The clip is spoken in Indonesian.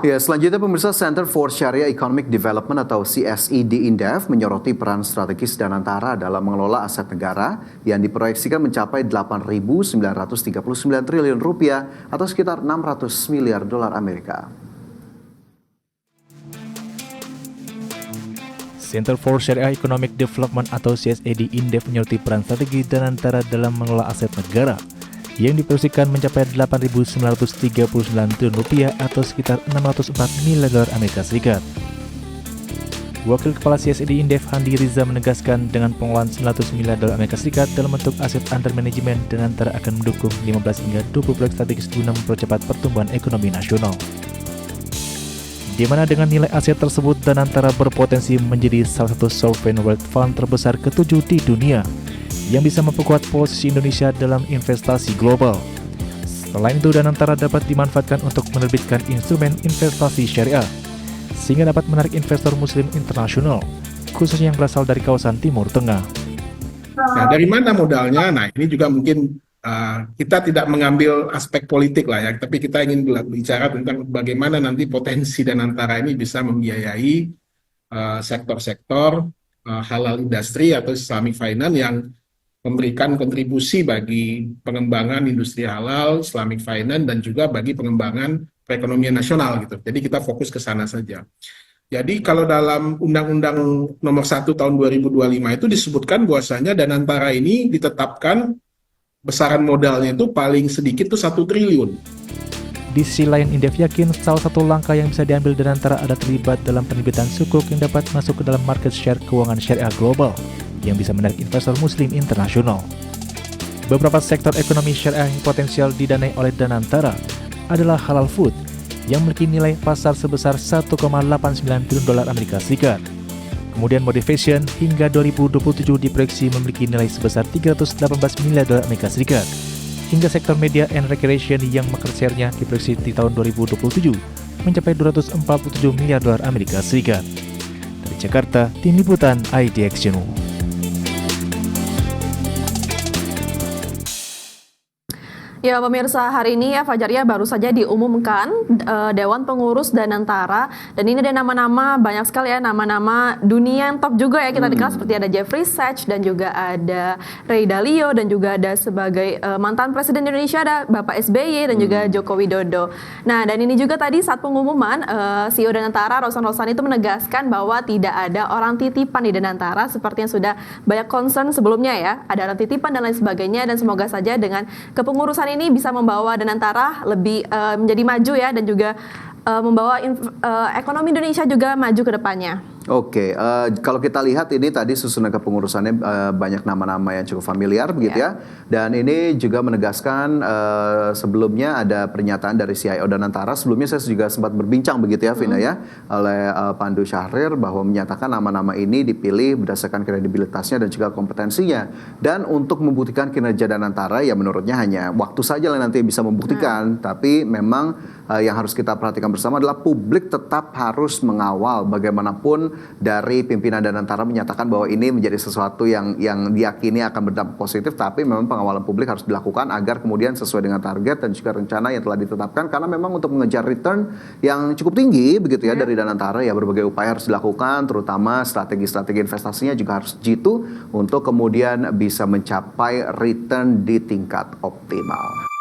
Ya, selanjutnya pemirsa Center for Sharia Economic Development atau CSE di Indef menyoroti peran strategis Danantara dalam mengelola aset negara yang diproyeksikan mencapai 8.939 triliun rupiah atau sekitar 600 miliar dolar Amerika. Center for Sharia Economic Development atau CSE di Indef menyoroti peran strategi Danantara dalam mengelola aset negara yang diproyeksikan mencapai 8.939 triliun rupiah atau sekitar 604 miliar dolar Amerika Serikat. Wakil Kepala CSE di Indef Handi Riza menegaskan dengan pengelolaan 900 miliar dolar Amerika Serikat dalam bentuk aset under manajemen Danantara akan mendukung 15 hingga 20 proyek strategis guna mempercepat pertumbuhan ekonomi nasional. Di mana dengan nilai aset tersebut Danantara berpotensi menjadi salah satu sovereign wealth fund terbesar ke-7 di dunia yang bisa memperkuat posisi Indonesia dalam investasi global. Selain itu, Danantara dapat dimanfaatkan untuk menerbitkan instrumen investasi syariah, sehingga dapat menarik investor muslim internasional, khususnya yang berasal dari kawasan Timur Tengah. Nah, dari mana modalnya? Nah, ini juga mungkin kita tidak mengambil aspek politik lah ya, tapi kita ingin bicara tentang bagaimana nanti potensi Danantara ini bisa membiayai sektor-sektor halal industri atau Islamic finance yang memberikan kontribusi bagi pengembangan industri halal, Islamic finance, dan juga bagi pengembangan perekonomian nasional gitu. Jadi kita fokus ke sana saja. Jadi kalau dalam Undang-Undang Nomor 1 Tahun 2025 itu disebutkan bahwasanya Danantara ini ditetapkan besaran modalnya itu paling sedikit tuh 1 triliun. Di sisi lain, Indef yakin salah satu langkah yang bisa diambil Danantara adalah terlibat dalam penerbitan sukuk yang dapat masuk ke dalam market share keuangan syariah global yang bisa menarik investor muslim internasional. Beberapa sektor ekonomi syariah yang potensial didanai oleh Danantara adalah halal food yang memiliki nilai pasar sebesar 1,89 triliun dolar Amerika Serikat. Kemudian mode fashion hingga 2027 diproyeksi memiliki nilai sebesar 318 miliar dolar Amerika Serikat. Hingga sektor media and recreation yang market share-nya diproyeksi di tahun 2027 mencapai 247 miliar dolar Amerika Serikat. Dari Jakarta, Tim Liputan IDX Channel. Ya pemirsa, hari ini ya Fajar ya baru saja diumumkan Dewan Pengurus Danantara, dan ini ada nama-nama banyak sekali ya, nama-nama dunia yang top juga ya kita dikenal, seperti ada Jeffrey Sachs dan juga ada Ray Dalio dan juga ada sebagai mantan Presiden Indonesia ada Bapak SBY dan juga Joko Widodo. Nah, dan ini juga tadi saat pengumuman CEO Danantara Roslan Roslan itu menegaskan bahwa tidak ada orang titipan di Danantara seperti yang sudah banyak concern sebelumnya ya, ada orang titipan dan lain sebagainya, dan semoga saja dengan kepengurusan ini bisa membawa Danantara lebih menjadi maju ya, dan juga membawa ekonomi Indonesia juga maju ke depannya. Oke, kalau kita lihat ini tadi susunan kepengurusannya banyak nama-nama yang cukup familiar begitu ya. Dan ini juga menegaskan sebelumnya ada pernyataan dari CIO Danantara. Sebelumnya saya juga sempat berbincang begitu ya Vina ya, oleh Pandu Syahrir, bahwa menyatakan nama-nama ini dipilih berdasarkan kredibilitasnya dan juga kompetensinya. Dan untuk membuktikan kinerja Danantara ya menurutnya hanya waktu saja yang nanti bisa membuktikan. Tapi memang yang harus kita perhatikan bersama adalah publik tetap harus mengawal bagaimanapun dari pimpinan Danantara menyatakan bahwa ini menjadi sesuatu yang diyakini akan berdampak positif, tapi memang pengawalan publik harus dilakukan agar kemudian sesuai dengan target dan juga rencana yang telah ditetapkan, karena memang untuk mengejar return yang cukup tinggi begitu ya dari Danantara ya berbagai upaya harus dilakukan, terutama strategi-strategi investasinya juga harus jitu untuk kemudian bisa mencapai return di tingkat optimal.